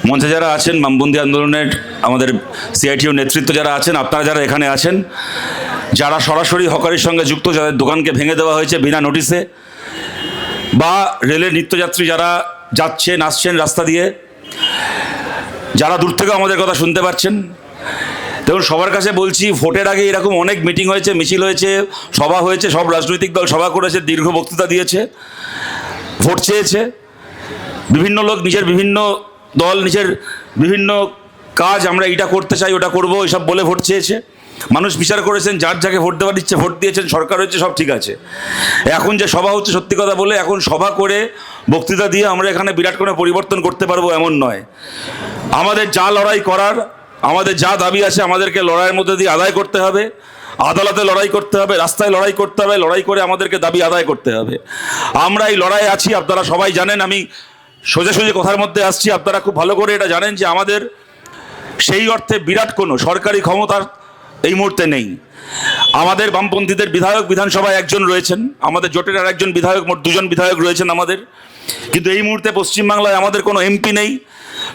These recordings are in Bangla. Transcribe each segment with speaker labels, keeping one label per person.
Speaker 1: মঞ্চে যারা আছেন, বামপন্থী আন্দোলনের আমাদের সিআইটিউ নেতৃত্ব যারা আছেন, আপনারা যারা এখানে আছেন, যারা সরাসরি হকারির সঙ্গে যুক্ত, যাদের দোকানকে ভেঙে দেওয়া হয়েছে বিনা নোটিশে, বা রেলের নিত্যযাত্রী যারা যাচ্ছেন আসছেন রাস্তা দিয়ে, যারা দূর থেকে আমাদের কথা শুনতে পাচ্ছেন, দেখুন সবার কাছে বলছি, ভোটের আগে এরকম অনেক মিটিং হয়েছে, মিছিল হয়েছে, সভা হয়েছে, সব রাজনৈতিক দল সভা করেছে, দীর্ঘ বক্তৃতা দিয়েছে, ভোট চেয়েছে। বিভিন্ন লোক নিজের বিভিন্ন দল নিজের বিভিন্ন কাজ, আমরা এটা করতে চাই, ওটা করবো, এসব বলে ভোট চেয়েছে। মানুষ বিচার করেছেন, যার যাকে ভোট দেওয়ার ইচ্ছে ভোট দিয়েছেন, সরকার হচ্ছে, সব ঠিক আছে। এখন যে সভা হচ্ছে, সত্যি কথা বলে এখন সভা করে বক্তৃতা দিয়ে আমরা এখানে বিরাট কোনো পরিবর্তন করতে পারবো এমন নয়। আমাদের যা লড়াই করার, আমাদের যা দাবি আছে, আমাদেরকে লড়াইয়ের মধ্যে দিয়ে আদায় করতে হবে। আদালতে লড়াই করতে হবে, রাস্তায় লড়াই করতে হবে, লড়াই করে আমাদেরকে দাবি আদায় করতে হবে। আমরা এই লড়াইয়ে আছি, আপনারা সবাই জানেন। আমি সোজাসুজি কথার মধ্যে আসছি, আপনারা খুব ভালো করে এটা জানেন যে আমাদের সেই অর্থে বিরাট কোনো সরকারি ক্ষমতার এই মুহূর্তে নেই। আমাদের বামপন্থীদের বিধায়ক বিধানসভায় একজন রয়েছেন, আমাদের জোটের আর একজন বিধায়ক, মোট দুজন বিধায়ক রয়েছেন আমাদের। কিন্তু এই মুহূর্তে পশ্চিমবাংলায় আমাদের কোনো এমপি নেই।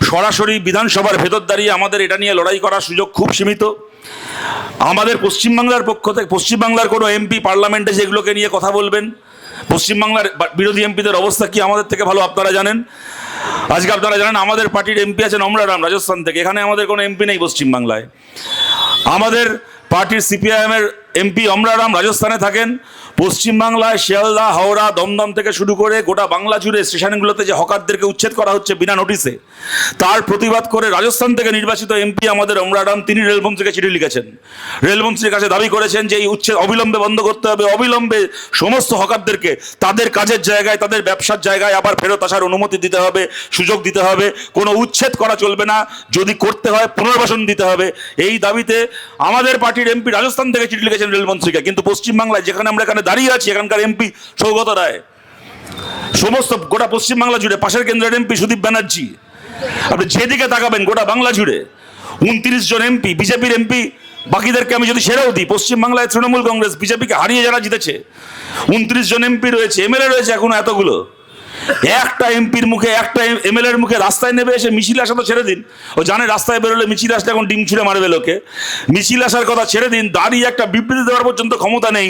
Speaker 1: সরাসরি বিধানসভার ভেতর দাঁড়িয়ে আমাদের এটা নিয়ে লড়াই করার সুযোগ খুব সীমিত। আমাদের পশ্চিমবাংলার পক্ষ থেকে পশ্চিমবাংলার কোনো এমপি পার্লামেন্টে যেগুলোকে নিয়ে কথা বলবেন, পশ্চিমবাংলার বিরোধী এমপিদের অবস্থা কি আমাদের থেকে ভালো আপনারা জানেন। আজকে আপনারা জানেন আমাদের পার্টির এমপি আছেন অমরারাম, রাজস্থান থেকে। এখানে আমাদের কোনো এমপি নেই পশ্চিমবাংলায়। আমাদের পার্টির সিপিআইএমের এমপি অমরারাম রাজস্থানে থাকেন। পশ্চিমবাংলায় শিয়ালদা, হাওড়া, দমদম থেকে শুরু করে গোটা বাংলা জুড়ে স্টেশনগুলোতে যে হকারদেরকে উচ্ছেদ করা হচ্ছে বিনা নোটিশে, তার প্রতিবাদ করে রাজস্থান থেকে নির্বাচিত এমপি আমাদের অমরারাম, তিনি রেলমন্ত্রীকে চিঠি লিখেছেন। রেলমন্ত্রীর কাছে দাবি করেছেন যে এই উচ্ছেদ অবিলম্বে বন্ধ করতে হবে, অবিলম্বে সমস্ত হকারদেরকে তাদের কাজের জায়গায়, তাদের ব্যবসার জায়গায় আবার ফেরত আসার অনুমতি দিতে হবে, সুযোগ দিতে হবে। কোনো উচ্ছেদ করা চলবে না, যদি করতে হয় পুনর্বাসন দিতে হবে। এই দাবিতে আমাদের পার্টির এমপি রাজস্থান থেকে চিঠি লিখেছেন রেলমন্ত্রীকে। কিন্তু পশ্চিমবাংলায় যেখানে আমরা এখানে দাঁড়িয়ে আছি, এখানকার এমপি সৌগত রায়, সমস্ত গোটা পশ্চিমবাংলা জুড়ে, পাশের কেন্দ্রের এমপি সুদীপ ব্যানার্জি, আপনি যেদিকে তাকাবেন গোটা বাংলা জুড়ে 29 জন এমপি, বিজেপির এমপি, বাকিদেরকে আমি যদি সেরেও দিই, পশ্চিমবাংলায় তৃণমূল কংগ্রেস বিজেপিকে হারিয়ে যারা জিতেছে 29 জন এমপি রয়েছে, এমএলএ রয়েছে এখনো এতগুলো। একটা এমপির মুখে, একটা এমএলএর মুখে রাস্তায় নেবে এসে মিছিল আসা তো ছেড়ে দিন, ও জানে রাস্তায় বেরোলে মিছিল আসলে এখন ডিম ছুঁড়ে মারবে লোকে। মিছিল আসার কথা ছেড়ে দিন, দাঁড়িয়ে একটা বিবৃতি দেওয়ার পর্যন্ত ক্ষমতা নেই।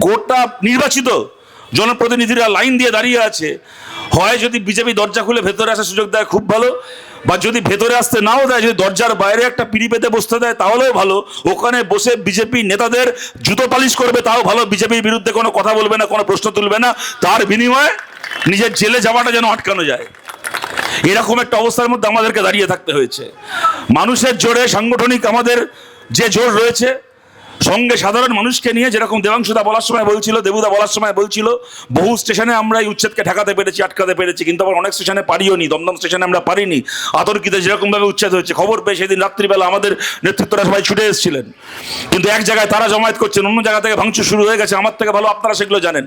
Speaker 1: গোটা নির্বাচিত জনপ্রতিনিধিরা লাইন দিয়ে দাঁড়িয়ে আছে। হয় যদি বিজেপি দরজা খুলে ভেতরে আসার সুযোগ দেয় খুব ভালো, বা যদি ভেতরে আসতে নাও দেয়, যদি দরজার বাইরে একটা পিঁড়ি পেতে বসতে দেয় তাহলেও ভালো। ওখানে বসে বিজেপি নেতাদের জুতো পালিশ করবে তাও ভালো, বিজেপির বিরুদ্ধে কোনো কথা বলবে না, কোনো প্রশ্ন তুলবে না, তার বিনিময়ে নিজের জেলে যাওয়াটা যেন আটকানো যায়। এরকম একটা অবস্থার মধ্যে আমাদেরকে দাঁড়িয়ে থাকতে হয়েছে। মানুষের জোরে, সাংগঠনিক আমাদের যে জোর রয়েছে, সঙ্গে সাধারণ মানুষকে নিয়ে, যেরকম দেবাংশুদা বলার সময় বলছিল, দেবুদা বলার সময় বলছিল, বহু স্টেশনে আমরা এই উচ্ছেদকে ঠেকাতে পেরেছি, আটকাতে পেরেছি। কিন্তু আবার অনেক স্টেশনে পারিও নি। দমদম স্টেশনে আমরা পারিনি। আতর্কিতে যেরকমভাবে উচ্ছেদ হয়েছে, খবর পেয়ে সেদিন রাত্রিবেলা আমাদের নেতৃত্বরা সবাই ছুটে এসেছিলেন। কিন্তু এক জায়গায় তারা জমায়েত করছেন, অন্য জায়গা থেকে ভাঙচুর শুরু হয়ে গেছে। আমার থেকে ভালো আপনারা সেগুলো জানেন।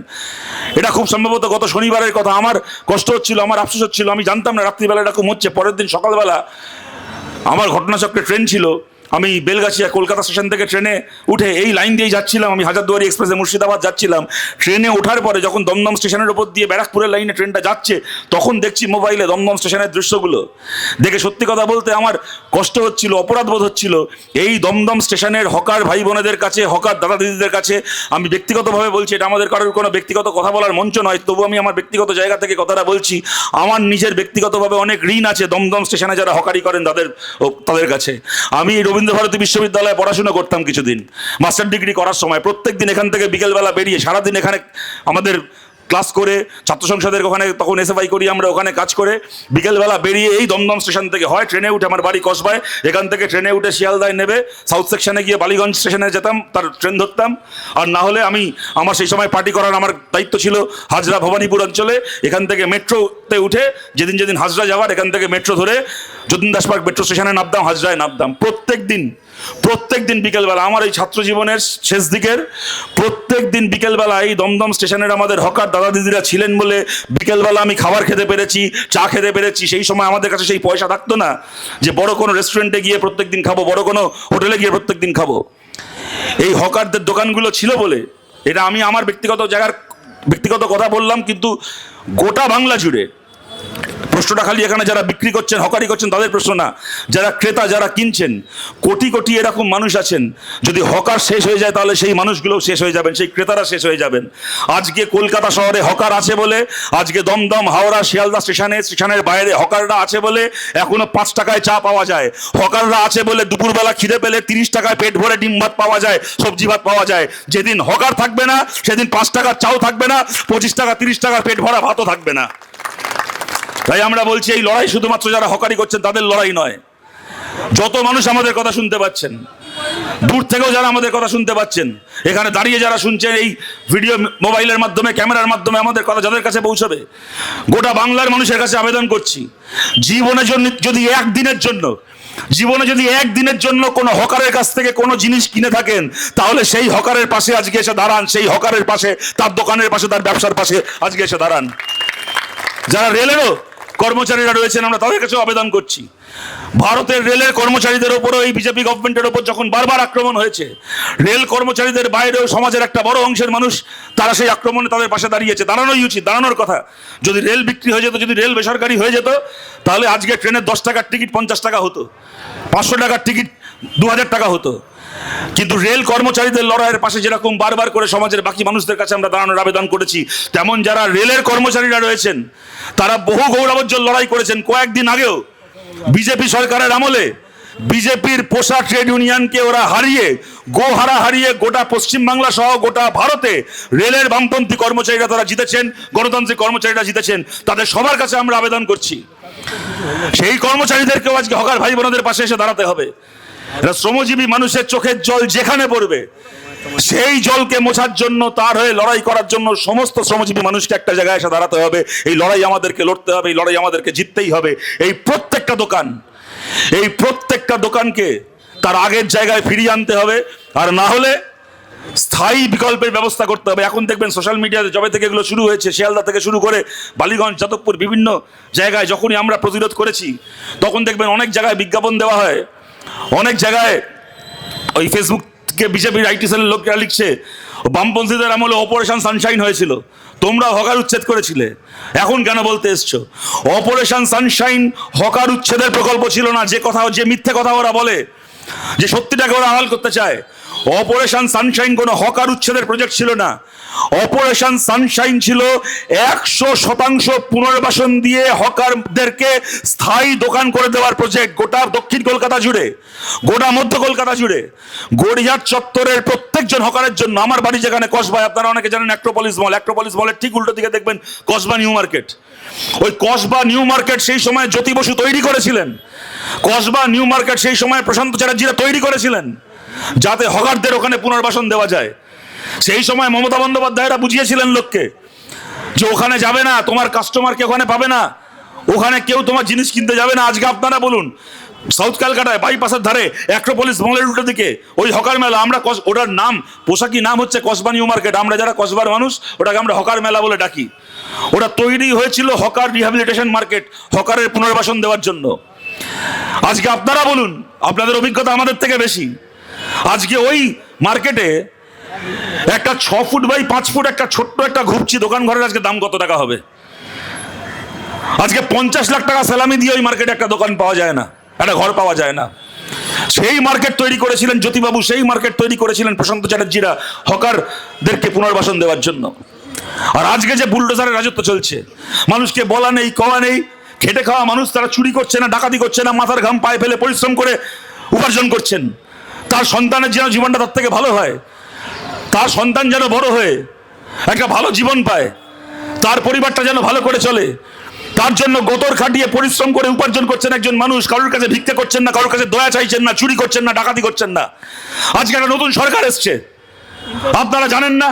Speaker 1: এটা খুব সম্ভবত গত শনিবারের কথা। আমার কষ্ট হচ্ছিল, আমার আফসোস হচ্ছিল, আমি জানতাম না রাত্রিবেলা এরকম হচ্ছে। পরের দিন সকালবেলা আমার ঘটনাচক্রে ট্রেন ছিল, আমি বেলগাছিয়া কলকাতা স্টেশন থেকে ট্রেনে উঠে এই লাইন দিয়েই যাচ্ছিলাম। আমি হাজারদুয়ারি এক্সপ্রেসে মুর্শিদাবাদ যাচ্ছিলাম। ট্রেনে ওঠার পরে যখন দমদম স্টেশনের ওপর দিয়ে ব্যারাকপুরের লাইনে ট্রেনটা যাচ্ছে, তখন দেখছি মোবাইলে দমদম স্টেশনের দৃশ্যগুলো। দেখে সত্যি কথা বলতে আমার কষ্ট হচ্ছিল, অপরাধ বোধ হচ্ছিল। এই দমদম স্টেশনের হকার ভাই বোনেদের কাছে, হকার দাদা দিদিদের কাছে আমি ব্যক্তিগতভাবে বলছি, এটা আমাদের কারোর কোনো ব্যক্তিগত কথা বলার মঞ্চ নয়, তবু আমি আমার ব্যক্তিগত জায়গা থেকে কথাটা বলছি। আমার নিজের ব্যক্তিগতভাবে অনেক ঋণ আছে দমদম স্টেশনে যারা হকারি করেন তাদের কাছে। আমি রবীন্দ্রভারতী বিশ্ববিদ্যালয়ে পড়াশোনা করতাম কিছুদিন, মাস্টার ডিগ্রি করার সময়। প্রত্যেক দিন এখান থেকে বিকেলবেলা বেরিয়ে সারাদিন এখানে আমাদের ক্লাস করে, ছাত্র সংসদের ওখানে তখন এসএফআই করি আমরা, ওখানে কাজ করে বিকেলবেলা বেরিয়ে এই দমদম স্টেশন থেকে হয় ট্রেনে উঠে, আমার বাড়ি কসবায়, এখান থেকে ট্রেনে উঠে শিয়ালদায় নেবে সাউথ সেকশনে গিয়ে বালিগঞ্জ স্টেশনে যেতাম, তার ট্রেন ধরতাম। আর না হলে আমার সেই সময় পার্টি করার আমার দায়িত্ব ছিল হাজরা ভবানীপুর অঞ্চলে। এখান থেকে মেট্রোতে উঠে যেদিন যেদিন হাজরা যাওয়ার, এখান থেকে মেট্রো ধরে যতীন দাস পার্ক মেট্রো স্টেশনে নামতাম, হাজরায় নামতাম। প্রত্যেক দিন বিকেলবেলা, আমার এই ছাত্র জীবনের শেষ দিকের প্রত্যেক দিন বিকেলবেলা এই দমদম স্টেশনের আমাদের হকার দাদা দিদিরা ছিলেন বলে বিকেলবেলা আমি খাবার খেতে পেরেছি, চা খেতে পেরেছি। সেই সময় আমাদের কাছে সেই পয়সা থাকতো না যে বড় কোনো রেস্টুরেন্টে গিয়ে প্রত্যেক দিন খাবো, বড় কোনো হোটেলে গিয়ে প্রত্যেক দিন খাবো। এই হকারদের দোকানগুলো ছিল বলে, এটা আমি আমার ব্যক্তিগত কথা বললাম। কিন্তু গোটা বাংলা জুড়ে প্রশ্নটা খালি এখানে যারা বিক্রি করছেন, হকারি করছেন তাদের প্রশ্ন না, যারা ক্রেতা, যারা কিনছেন, কোটি কোটি এরকম মানুষ আছেন। যদি হকার শেষ হয়ে যায় তাহলে সেই মানুষগুলোও শেষ হয়ে যাবেন, সেই ক্রেতারা শেষ হয়ে যাবেন। আজকে কলকাতা শহরে হকার আছে বলে, আজকে দমদম, হাওড়া, শিয়ালদা স্টেশনের বাইরে হকাররা আছে বলে এখনো 5 টাকায় চা পাওয়া যায়। হকাররা আছে বলে দুপুরবেলা খিদে পেলে 30 টাকায় পেট ভরে ডিম ভাত পাওয়া যায়, সবজি ভাত পাওয়া যায়। যেদিন হকার থাকবে না সেদিন 5 টাকার চাও থাকবে না, 25 টাকা 30 টাকার পেট ভরা ভাতও থাকবে না। তাই আমরা বলছি এই লড়াই শুধুমাত্র যারা হকারি করছেন তাদের লড়াই নয়। যত মানুষ আমাদের কথা শুনতে পাচ্ছেন, দূর থেকেও যারা আমাদের কথা শুনতে পাচ্ছেন, এখানে দাঁড়িয়ে যারা শুনছেন, এই ভিডিও মোবাইলের মাধ্যমে, ক্যামেরার মাধ্যমে আমাদের কথা যাদের কাছে পৌঁছবে, গোটা বাংলার মানুষের কাছে আবেদন করছি, জীবনে যদি একদিনের জন্য কোনো হকারের কাছ থেকে কোনো জিনিস কিনে থাকেন, তাহলে সেই হকারের পাশে আজকে এসে দাঁড়ান, সেই হকারের পাশে, তার দোকানের পাশে, তার ব্যবসার পাশে আজকে এসে দাঁড়ান। যারা রেলেরও কর্মচারীরা রয়েছেন, আমরা তাদের কাছেও আবেদন করছি, ভারতের রেলের কর্মচারীদের ওপরও এই বিজেপি গভর্নমেন্টের ওপর যখন বারবার আক্রমণ হয়েছে, রেল কর্মচারীদের বাইরেও সমাজের একটা বড় অংশের মানুষ তারা সেই আক্রমণে তাদের পাশে দাঁড়িয়েছে। দাঁড়ানোই উচিত, দাঁড়ানোর কথা। যদি রেল বিক্রি হয়ে যেত, যদি রেল বেসরকারি হয়ে যেত, তাহলে আজকে ট্রেনের 10 টাকার টিকিট 50 টাকা হতো, 500 টাকার টিকিট 2000 টাকা হতো। কিন্তু রেল কর্মচারীদের লড়াইয়ের পাশে যেরকম বারবার করে সমাজের বাকি মানুষদের কাছে আমরা দাঁড়ানোর আবেদন করেছি, তেমন যারা রেলের কর্মচারীরা রয়েছেন তারা বহু গৌরবোজ্জ্বল লড়াই করেছেন। কয়েকদিন আগেও বিজেপি সরকারের আমলে বিজেপির পোষা ট্রেড ইউনিয়নকে ওরা হারিয়ে, হারিয়ে গোটা পশ্চিমবাংলা সহ গোটা ভারতে রেলের বামপন্থী কর্মচারীরা তারা জিতেছেন, গণতান্ত্রিক কর্মচারীরা জিতেছেন। তাদের সবার কাছে আমরা আবেদন করছি, সেই কর্মচারীদেরকেও আজকে হকার ভাই বোনদের পাশে এসে দাঁড়াতে হবে। শ্রমজীবী মানুষের চোখের জল যেখানে পড়বে, সেই জলকে মোছার জন্য, তার হয়ে লড়াই করার জন্য সমস্ত শ্রমজীবী মানুষকে একটা জায়গায় এসে দাঁড়াতে হবে। এই লড়াই আমাদেরকে লড়তে হবে, এই লড়াই আমাদেরকে জিততেই হবে। এই প্রত্যেকটা দোকানকে তার আগের জায়গায় ফিরিয়ে আনতে হবে, আর না হলে স্থায়ী বিকল্পের ব্যবস্থা করতে হবে। এখন দেখবেন সোশ্যাল মিডিয়াতে যবে থেকে এগুলো শুরু হয়েছে, শিয়ালদা থেকে শুরু করে বালিগঞ্জ, যাদবপুর, বিভিন্ন জায়গায় যখনই আমরা প্রতিরোধ করেছি, তখন দেখবেন অনেক জায়গায় বিজ্ঞাপন দেওয়া হয়, অনেক জায়গায় ওই ফেসবুককে বিজেপির আইটি সেলের লোকেরা লিখছে, বামপন্থীদের আমলে অপারেশন সানশাইন হয়েছিল, তোমরা হকার উচ্ছেদ করেছিলে, এখন কেন বলতে এসছো? অপারেশন সানশাইন হকার উচ্ছেদের প্রকল্প ছিল না। যে মিথ্যে কথা ওরা বলে, যে সত্যিটাকে ওরা আড়াল করতে চায়, অপারেশন সানশাইন কোনো হকার উচ্ছেদের প্রজেক্ট ছিল না। অপারেশন সানশাইন ছিল 100% পুনর্বাসন দিয়ে হকারদেরকে স্থায়ী দোকান করে দেওয়ার প্রজেক্ট। গোটা দক্ষিণ কলকাতা জুড়ে, গোটা মধ্য কলকাতা জুড়ে, গড়িয়াহাট চত্বরের প্রত্যেকজন হকারের জন্য। আমার বাড়ি যেখানে কসবায়, আপনারা অনেকে জানেন অ্যাক্রোপলিস মলের ঠিক উল্টো দিকে দেখবেন কসবা নিউ মার্কেট। ওই কসবা নিউ মার্কেট সেই সময় জ্যোতি বসু তৈরি করেছিলেন। কসবা নিউ মার্কেট সেই সময় প্রশান্ত চ্যাটার্জিরা তৈরি করেছিলেন, যাতে হকারদের ওখানে পুনর্বাসন দেওয়া যায়। সেই সময় মমতা বন্দ্যোপাধ্যায়রা বুঝিয়েছিলেন লোককে যে ওখানে যাবে না, তোমার কাস্টমারকে ওখানে পাবে না, ওখানে কেউ তোমার জিনিস কিনতে যাবে না। আজকে আপনারা বলুন, সাউথ ক্যালকাটায় বাইপাসের ধারে অ্যাক্রোপলিস মলের উল্টো দিকে ওই হকার মেলা, আমরা ওটার নাম, পোশাকি নাম হচ্ছে কসবা নিউ মার্কেট। আমরা যারা কসবার মানুষ ওটাকে আমরা হকার মেলা বলে ডাকি। ওটা তৈরি হয়েছিল হকার রিহ্যাবিলিটেশন মার্কেট, হকারের পুনর্বাসন দেওয়ার জন্য। আজকে আপনারা বলুন, আপনাদের অভিজ্ঞতা আমাদের থেকে বেশি। আজকে ওই মার্কেটে একটা 6 ফুট বাই 5 ফুট একটা ছোট্ট একটা ঘুপচি দোকান ঘরের আজকে দাম কত টাকা হবে? আজকে 50 লাখ টাকা সেলামি দিয়ে ওই মার্কেটে একটা দোকান পাওয়া যায় না, একটা ঘর পাওয়া যায় না। সেই মার্কেট তৈরি করেছিলেন জ্যোতিবাবু, সেই মার্কেট তৈরি করেছিলেন প্রশান্ত চ্যাটার্জিরা হকারদেরকে পুনর্বাসন দেওয়ার জন্য। আর আজকে যে বুলডোজারের রাজত্ব চলছে, মানুষকে বলা নেই, কওয়া নেই, খেটে খাওয়া মানুষ তারা চুরি করছে না, ডাকাতি করছে না, মাথার ঘাম পায়ে ফেলে পরিশ্রম করে উপার্জন করছেন। তার সন্তানের যেন জীবনটা তার থেকে ভালো হয়, তার সন্তান যেন বড় হয়ে একটা ভালো জীবন পায়, তার পরিবারটা যেন ভালো করে চলে, তার জন্য গোতর খাটিয়ে পরিশ্রম করে উপার্জন করছেন একজন মানুষ। কারোর কাছে ভিক্ষা করছেন না, কারোর কাছে দয়া চাইছেন না, চুরি করছেন না, ডাকাতি করছেন না। আজকে একটা নতুন সরকার এসছে, আপনারা জানেন না,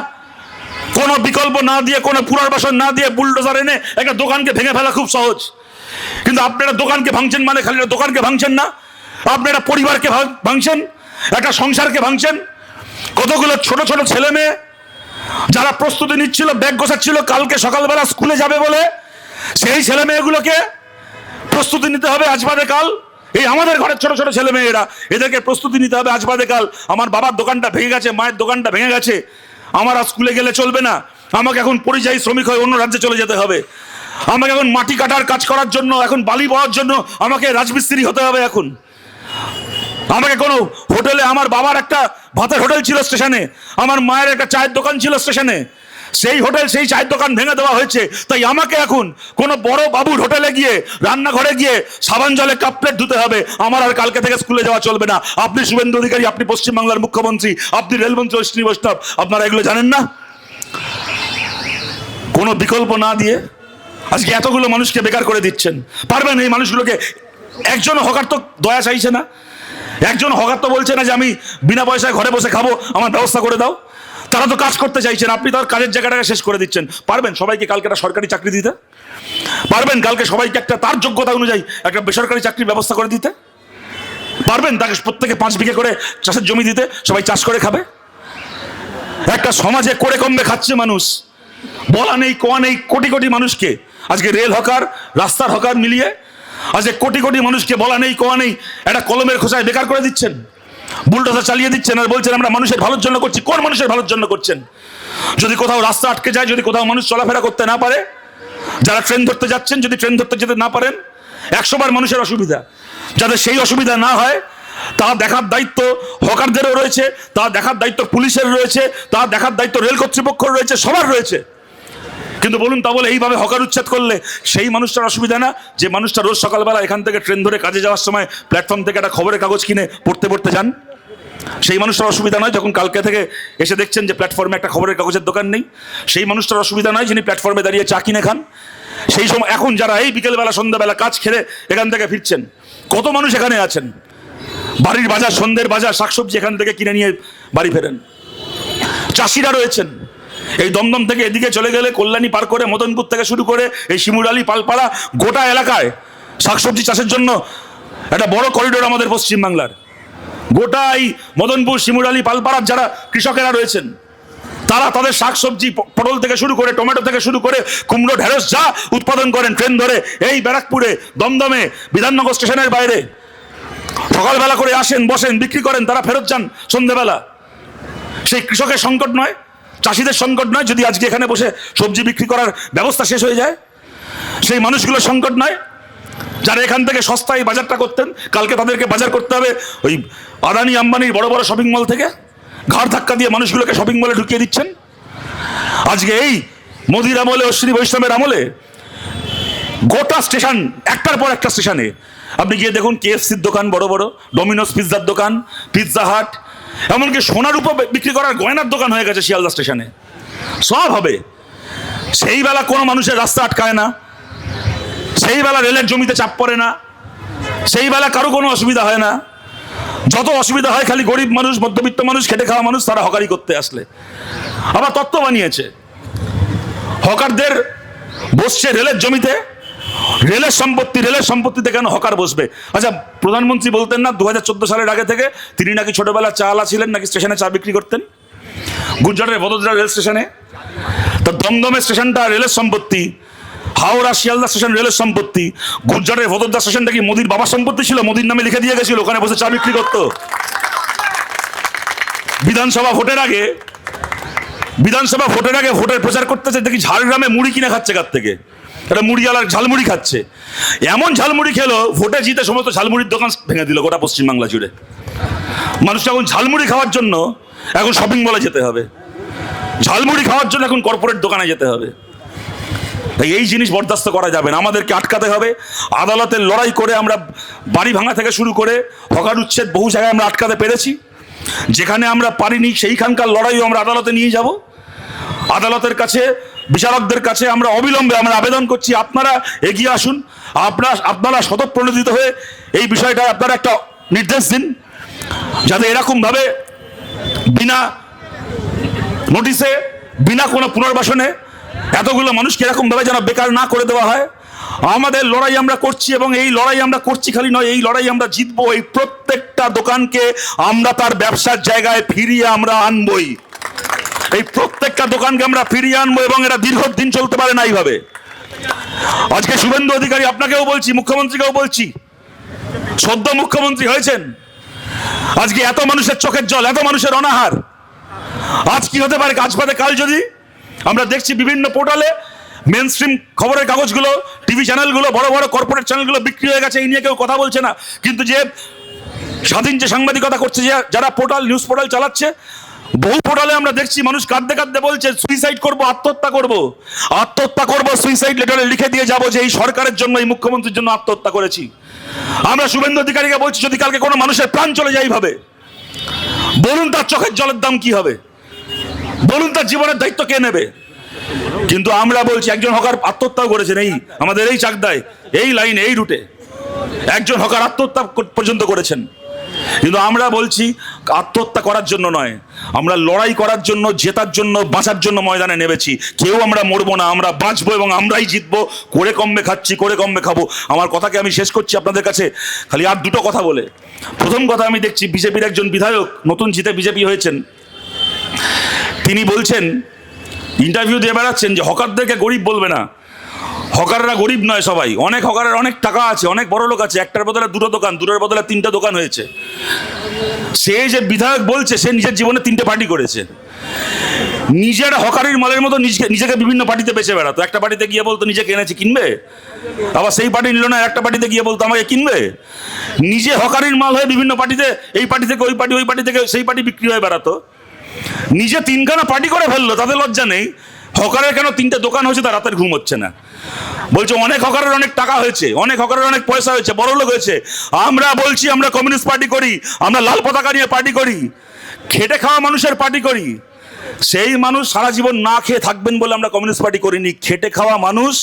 Speaker 1: কোনো বিকল্প না দিয়ে, কোনো পুনর্বাসন না দিয়ে বুলডোজার এনে একটা দোকানকে ভেঙে ফেলা খুব সহজ। কিন্তু আপনারা দোকানকে ভাঙছেন, মানে খালি দোকানকে ভাঙছেন না, আপনারা পরিবারকে ভাঙছেন, একটা সংসারকে ভাঙছেন। কতগুলো ছোট ছোট ছেলে মেয়ে যারা প্রস্তুতি নিচ্ছিল, ব্যাগ গোছাচ্ছিল কালকে সকালবেলা স্কুলে যাবে বলে, সেই ছেলে মেয়েগুলোকে প্রস্তুতি নিতে হবে আজ বাদে কাল। এই আমাদের ঘরের ছোট ছোট ছেলে মেয়েরা, এদেরকে প্রস্তুতি নিতে হবে আজ বাদে কাল। আমার বাবার দোকানটা ভেঙে গেছে, মায়ের দোকানটা ভেঙে গেছে, আমার আর স্কুলে গেলে চলবে না, আমাকে এখন পরিযায়ী শ্রমিক হয়ে অন্য রাজ্যে চলে যেতে হবে। আমাকে এখন মাটি কাটার কাজ করার জন্য, এখন বালি বওয়ার জন্য আমাকে রাজমিস্ত্রি হতে হবে। এখন আমাকে কোনো হোটেলে, আমার বাবার একটা ভাতের হোটেল ছিল স্টেশনে, আমার মায়ের একটা চায়ের দোকান ছিল স্টেশনে, সেই হোটেল সেই চায়ের দোকান ভেঙে দেওয়া হয়েছে। তাই আমাকে এখন কোনো বড় বাবুর হোটেলে গিয়ে রান্নাঘরে গিয়ে সাবান জলে কাপ প্লেট ধুতে হবে। আমার আর কালকে থেকে স্কুলে যাওয়া চলবে না। আপনি শুভেন্দু অধিকারী, আপনি পশ্চিমবাংলার মুখ্যমন্ত্রী, আপনি রেলমন্ত্রী অশ্বিনী বৈষ্ণব, আপনারা এগুলো জানেন না? কোনো বিকল্প না দিয়ে আজকে এতগুলো মানুষকে বেকার করে দিচ্ছেন। পারবেন এই মানুষগুলোকে? একজন হকার তো দয়া চাইছে না, একজন হকার তো বলছে না যে আমি বিনা পয়সায় ঘরে বসে খাবো, আমার ব্যবস্থা করে দাও। তারা তো কাজ করতে চাইছেন, আপনি তার কাজের জায়গাটাকে শেষ করে দিচ্ছেন। পারবেন সবাইকে কালকে একটা সরকারি চাকরি দিতে? পারবেন কালকে সবাইকে একটা তার যোগ্যতা অনুযায়ী একটা বেসরকারি চাকরির ব্যবস্থা করে দিতে? পারবেন তাকে প্রত্যেকে 5 বিঘে করে চাষের জমি দিতে, সবাই চাষ করে খাবে? একটা সমাজে করে কমবে খাচ্ছে মানুষ, বলা নেই কোয়া নেই, কোটি কোটি মানুষকে আজকে রেল হকার রাস্তার হকার মিলিয়ে আজকে কোটি কোটি মানুষকে বলা নেই কোয়া নেই একটা কলমের খোসায় বেকার করে দিচ্ছেন, বুলডোজার চালিয়ে দিচ্ছেন আর বলছেন আমরা মানুষের ভালোর জন্য করছি। কোন মানুষের ভালোর জন্য করছেন? যদি কোথাও রাস্তা আটকে যায়, যদি কোথাও মানুষ চলাফেরা করতে না পারে, যারা ট্রেন ধরতে যাচ্ছেন যদি ট্রেন ধরতে যেতে না পারেন, 100 বার মানুষের অসুবিধা। যাদের সেই অসুবিধা না হয় তা দেখার দায়িত্ব হকারদেরও রয়েছে, তা দেখার দায়িত্ব পুলিশের রয়েছে, তা দেখার দায়িত্ব রেল কর্তৃপক্ষের রয়েছে, সবার রয়েছে। কিন্তু বলুন তা বলে এইভাবে হকার উচ্ছেদ করলে সেই মানুষটার অসুবিধা না, যে মানুষটা রোজ সকালবেলা এখান থেকে ট্রেন ধরে কাজে যাওয়ার সময় প্ল্যাটফর্ম থেকে একটা খবরের কাগজ কিনে পড়তে যান? সেই মানুষটার অসুবিধা নয় যখন কালকে থেকে এসে দেখছেন যে প্ল্যাটফর্মে একটা খবরের কাগজের দোকান নেই? সেই মানুষটার অসুবিধা নয় যিনি প্ল্যাটফর্মে দাঁড়িয়ে চা কিনে খান? সেই সময় এখন যারা এই বিকেলবেলা সন্ধ্যাবেলা কাজ খেলে এখান থেকে ফিরছেন, কত মানুষ এখানে আছেন বাড়ির বাজার, সন্ধ্যের বাজার, শাকসবজি এখান থেকে কিনে নিয়ে বাড়ি ফেরেন। চাষিরা রয়েছেন এই দমদম থেকে এদিকে চলে গেলে কল্যাণী পার করে মদনপুর থেকে শুরু করে এই শিমুরালী পালপাড়া গোটা এলাকায় শাকসবজি চাষের জন্য একটা বড় করিডোর আমাদের পশ্চিমবাংলার। গোটা এই মদনপুর শিমুরালী পালপাড়ার যারা কৃষকেরা রয়েছেন তারা তাদের শাকসবজি পটল থেকে শুরু করে টমেটো থেকে শুরু করে কুমড়ো ঢেঁড়স যা উৎপাদন করেন ট্রেন ধরে এই ব্যারাকপুরে, দমদমে, বিধাননগর স্টেশনের বাইরে সকালবেলা করে আসেন, বসেন, বিক্রি করেন, তারা ফেরত যান সন্ধ্যেবেলা। সেই কৃষকের সংকট নয়, চাষিদের সংকট নয় যদি আজকে এখানে বসে সবজি বিক্রি করার ব্যবস্থা শেষ হয়ে যায়? সেই মানুষগুলোর সংকট নয় যারা এখান থেকে সস্তায় বাজারটা করতেন, কালকে তাদেরকে বাজার করতে হবে ওই আদানি আম্বানির বড় বড় শপিং মল থেকে? ঘাড় ধাক্কা দিয়ে মানুষগুলোকে শপিং মলে ঢুকিয়ে দিচ্ছেন। আজকে এই মোদির আমলে, অশ্বিনী বৈষ্ণবের আমলে গোটা স্টেশন, একটার পর একটা স্টেশনে আপনি গিয়ে দেখুন KFCর দোকান, বড় বড় ডোমিনোস পিৎজার দোকান, পিৎজা হাট, এমনকি সোনার উপর বিক্রি করার গয়নার দোকান হয়ে গেছে শিয়ালদা স্টেশনে। সব হবে। সেই বেলা কোনো মানুষের রাস্তা আটকায় না, সেই বেলা রেলের জমিতে চাপ পড়ে না, সেই বেলা কারো কোনো অসুবিধা হয় না। যত অসুবিধা হয় খালি গরিব মানুষ, মধ্যবিত্ত মানুষ, খেটে খাওয়া মানুষ, তারা হকারি করতে আসলে। আবার তত্ত্ব বানিয়েছে হকারদের বসছে রেলের জমিতে, রেলের সম্পত্তিতে কেন হকার বসবে? আচ্ছা, প্রধানমন্ত্রী বলতেন না 2014 সালের আগে থেকে তিনি নাকি ছোটবেলা চা আলা ছিলেন, নাকি স্টেশনে চা বিক্রি করতেন গুজরাটের ভদোদরা রেল স্টেশনে। তো দমদমের স্টেশনটা রেলের সম্পত্তি, হাওড়া শিয়ালদা স্টেশন রেলের সম্পত্তি, গুজরাটের ভদোদরা স্টেশনটা কি মোদির বাবার সম্পত্তি ছিল? মোদির নামে লিখে দিয়ে গেছিল, ওখানে বসে চা বিক্রি করতো। বিধানসভা ভোটের আগে ভোটের প্রচার করতেছে, দেখি ঝাড়গ্রামে মুড়ি কিনে খাচ্ছে কার থেকে, এটা মুড়িওয়ালার ঝালমুড়ি খাচ্ছে। এমন ঝালমুড়ি খেলো, ভোটে জিতে সমস্ত ঝালমুড়ির দোকান ভেঙে দিল গোটা পশ্চিমবাংলা জুড়ে। মানুষকে এখন ঝালমুড়ি খাওয়ার জন্য এখন শপিং মলে যেতে হবে, ঝালমুড়ি খাওয়ার জন্য এখন কর্পোরেট দোকানে যেতে হবে। তাই এই জিনিস বরদাস্ত করা যাবে না, আমাদেরকে আটকাতে হবে। আদালতের লড়াই করে আমরা বাড়ি ভাঙা থেকে শুরু করে হকার উচ্ছেদ বহু জায়গায় আমরা আটকাতে পেরেছি। যেখানে আমরা পারিনি সেইখানকার লড়াইও আমরা আদালতে নিয়ে যাব। আদালতের কাছে, বিচারকদের কাছে আমরা অবিলম্বে আবেদন করছি, আপনারা এগিয়ে আসুন, আপনারা স্বতঃপ্রণোদিত হয়ে এই বিষয়টা আপনারা একটা নির্দেশ দিন, যাতে এরকমভাবে বিনা নোটিশে, বিনা কোনো পুনর্বাসনে এতগুলো মানুষকে এরকমভাবে যেন বেকার না করে দেওয়া হয়। আমাদের লড়াই আমরা করছি, এবং এই লড়াই আমরা করছি খালি নয়, এই লড়াই আমরা জিতবো। এই প্রত্যেকটা দোকানকে আমরা তার ব্যবসার জায়গায় ফিরিয়ে আমরা আনবই, এই প্রত্যেকটা দোকানকে আমরা ফিরিয়ে আনবো, এবং এটা দীর্ঘদিন চলতে পারে না এইভাবে। আজকে শুভেন্দু অধিকারী আপনাকেও বলছি, মুখ্যমন্ত্রীকেও বলছি, সদ্য মুখ্যমন্ত্রী হয়েছেন, আজকে এত মানুষের চোখের জল, এত মানুষের অনাহার, আজ কি হতে পারে আজ বাদে কাল? যদি আমরা দেখছি বিভিন্ন পোর্টালে মেন স্ট্রিম খবরের কাগজগুলো, টিভি চ্যানেলগুলো, বড় বড় কর্পোরেট চ্যানেলগুলো বিক্রি হয়ে গেছে, এই নিয়ে কেউ কথা বলছে না। কিন্তু যে স্বাধীন যে সাংবাদিকতা করছে, যারা পোর্টাল, নিউজ পোর্টাল চালাচ্ছে, বহু পোর্টালে আমরা দেখছি মানুষ কাঁদতে কাঁদতে বলছে সুইসাইড করবো, আত্মহত্যা করবো, আত্মহত্যা করবো, সুইসাইড লেটারে লিখে দিয়ে যাবো যে এই সরকারের জন্য, এই মুখ্যমন্ত্রীর জন্য আত্মহত্যা করেছি। আমরা শুভেন্দু অধিকারীকে বলছি, যদি কালকে কোনো মানুষের প্রাণ চলে যায় এইভাবে, বলুন তার চোখের জলের দাম কি হবে, বলুন তার জীবনের দায়িত্ব কে নেবে? কিন্তু আমরা বলছি একজন হকার আত্মহত্যাও করেছেন, এই আমাদের এই চাকদায়, এই লাইনে, এই রুটে একজন হকার আত্মহত্যা পর্যন্ত করেছেন। কিন্তু আমরা বলছি আত্মহত্যা করার জন্য নয়, আমরা লড়াই করার জন্য, জেতার জন্য, বাঁচার জন্য ময়দানে নেমেছি। কেউ আমরা মরবো না, আমরা বাঁচবো এবং আমরাই জিতবো। করে কমবে খাচ্ছি, করে কমবে খাবো। আমার কথাকে আমি শেষ করছি আপনাদের কাছে খালি আর দুটো কথা বলে। প্রথম কথা, আমি দেখছি বিজেপির একজন বিধায়ক, নতুন জিতে বিজেপি হয়েছেন, তিনি বলছেন, ইন্টারভিউ দিয়ে বেড়াচ্ছেন যে হকারদেরকে গরিব বলবে না। হকাররা গরিব নয়, সবাই, অনেক হকারের অনেক টাকা আছে, অনেক বড় লোক আছে, একটার বদলে দুটো দোকান, দুটোর বদলে তিনটা দোকান হয়েছে। সে যে বিধায়ক বলছে, সে নিজের জীবনে তিনটে পার্টি করেছে। নিজের হকারির মালের মতো নিজেকে বিভিন্ন পার্টিতে বেঁচে বেড়াতো। একটা পার্টিতে গিয়ে বলতো নিজেকে এনেছে, কিনবে, আবার সেই পার্টি নিল না, একটা পার্টিতে গিয়ে বলতো আমাকে কিনবে। নিজে হকারির মাল হয়ে বিভিন্ন পার্টিতে, এই পার্টি থেকে ওই পার্টি, ওই পার্টি থেকে সেই পার্টি বিক্রি হয়ে বেড়াতো। নিজে তিনখানা পার্টি করে ফেললো, তাদের লজ্জা নেই। হকারের কেন তিনটে দোকান হয়েছে, তার রাতের ঘুম হচ্ছে না। বলছে অনেক হকারের অনেক টাকা হয়েছে, অনেক হকারের অনেক পয়সা হয়েছে, বড় লোক হয়েছে। আমরা বলছি আমরা কমিউনিস্ট পার্টি করি, আমরা লাল পতাকা নিয়ে পার্টি করি, খেটে খাওয়া মানুষের পার্টি করি। সেই মানুষ সারা জীবন না খেয়ে থাকবেন বলে আমরা কমিউনিস্ট পার্টি করিনি। খেটে খাওয়া মানুষ,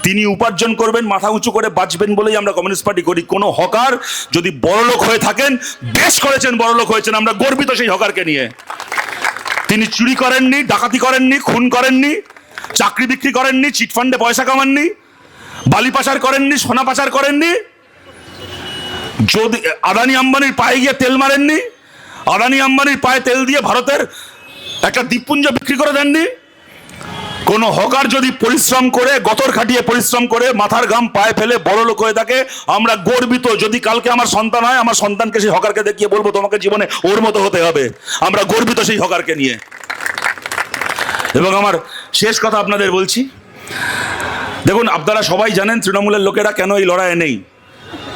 Speaker 1: তিনি উপার্জন করবেন, মাথা উঁচু করে বাঁচবেন বলেই আমরা কমিউনিস্ট পার্টি করি। কোনো হকার যদি বড় লোক হয়ে থাকেন, বেশ করেছেন, বড় লোক হয়েছেন, আমরা গর্বিত সেই হকারকে নিয়ে। তিনি চুরি করেননি, ডাকাতি করেননি, খুন করেননি, চাকরি বিক্রি করেননি, চিটফান্ডে পয়সা কামাননি, বালি পাচার করেননি, সোনা পাচার করেননি, যদি আদানি আম্বানির পায়ে গিয়ে তেল মারেননি, আদানি আম্বানির পায়ে তেল দিয়ে ভারতের একটা দ্বীপপুঞ্জ বিক্রি করে দেননি। কোন হকার যদি পরিশ্রম করে, গতর খাটিয়ে পরিশ্রম করে, মাথার ঘাম পায়ে ফেলে বড় লোক হয়ে থাকে, আমরা গর্বিত। যদি কালকে আমার সন্তান হয়, আমার সন্তানকে সেই হকারকে দেখিয়ে বলবো তোমাকে জীবনে ওর মতো হতে হবে। আমরা গর্বিত সেই হকারকে নিয়ে। এবং আমার শেষ কথা আপনাদের বলছি, দেখুন আপনারা সবাই জানেন তৃণমূলের লোকেরা কেন এই লড়াইয়ে নেই।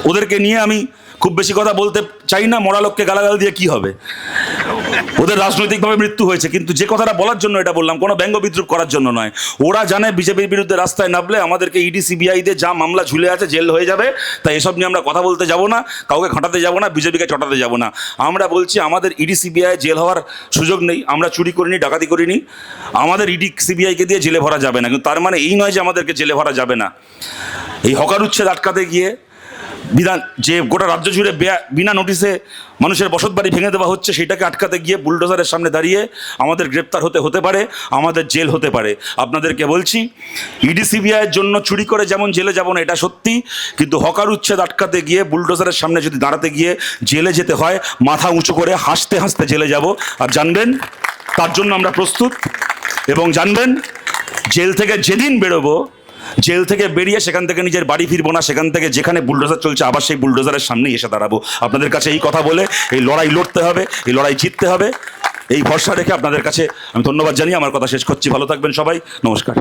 Speaker 1: ওদেরকে নিয়ে আমি খুব বেশি কথা বলতে চাই না, মরা লোককে গালাগাল দিয়ে কি হবে, ওদের রাজনৈতিকভাবে মৃত্যু হয়েছে। কিন্তু যে কথাটা বলার জন্য এটা বললাম, কোনো ব্যঙ্গ বিদ্রুপ করার জন্য নয়। ওরা জানে বিজেপির বিরুদ্ধে রাস্তায় নামলে আমাদেরকে ইডি সিবিআই দিয়ে যা মামলা ঝুলে আছে, জেল হয়ে যাবে। তাই এসব নিয়ে আমরা কথা বলতে যাব না, কাউকে খাটাতে যাব না, বিজেপিকে চটাতে যাব না। আমরা বলছি আমাদের ইডি সিবিআই জেল হওয়ার সুযোগ নেই। আমরা চুরি করিনি, ডাকাতি করিনি, আমাদের ইডি সিবিআইকে দিয়ে জেলে ভরা যাবে না। কিন্তু তার মানে এই নয় যে আমাদেরকে জেলে ভরা যাবে না। এই হকার উচ্ছেদ আটকাতে গিয়ে, বিধান যে গোটা রাজ্য জুড়ে বিনা নোটিশে মানুষের বসত বাড়ি ভেঙে দেওয়া হচ্ছে, সেটাকে আটকাতে গিয়ে বুলডোজারের সামনে দাঁড়িয়ে আমাদের গ্রেপ্তার হতে পারে, আমাদের জেল হতে পারে। আপনাদেরকে বলছি, ইডি সিবিআইয়ের জন্য চুরি করে যেমন জেলে যাব না এটা সত্যি, কিন্তু হকার উচ্ছেদ আটকাতে গিয়ে বুলডোজারের সামনে যদি দাঁড়াতে গিয়ে জেলে যেতে হয়, মাথা উঁচু করে হাসতে হাসতে জেলে যাব। আর জানবেন তার জন্য আমরা প্রস্তুত। এবং জানবেন জেল থেকে যেদিন বেরোবো, জেল থেকে বেরিয়ে সেখান থেকে নিজের বাড়ি ফিরবো না, সেখান থেকে যেখানে বুলডোজার চলছে আবার সেই বুলডোজারের সামনেই এসে দাঁড়াবো। আপনাদের কাছে এই কথা বলে, এই লড়াই লড়তে হবে, এই লড়াই জিততে হবে, এই ভরসা রেখে আপনাদের কাছে আমি ধন্যবাদ জানিয়ে আমার কথা শেষ করছি। ভালো থাকবেন সবাই, নমস্কার।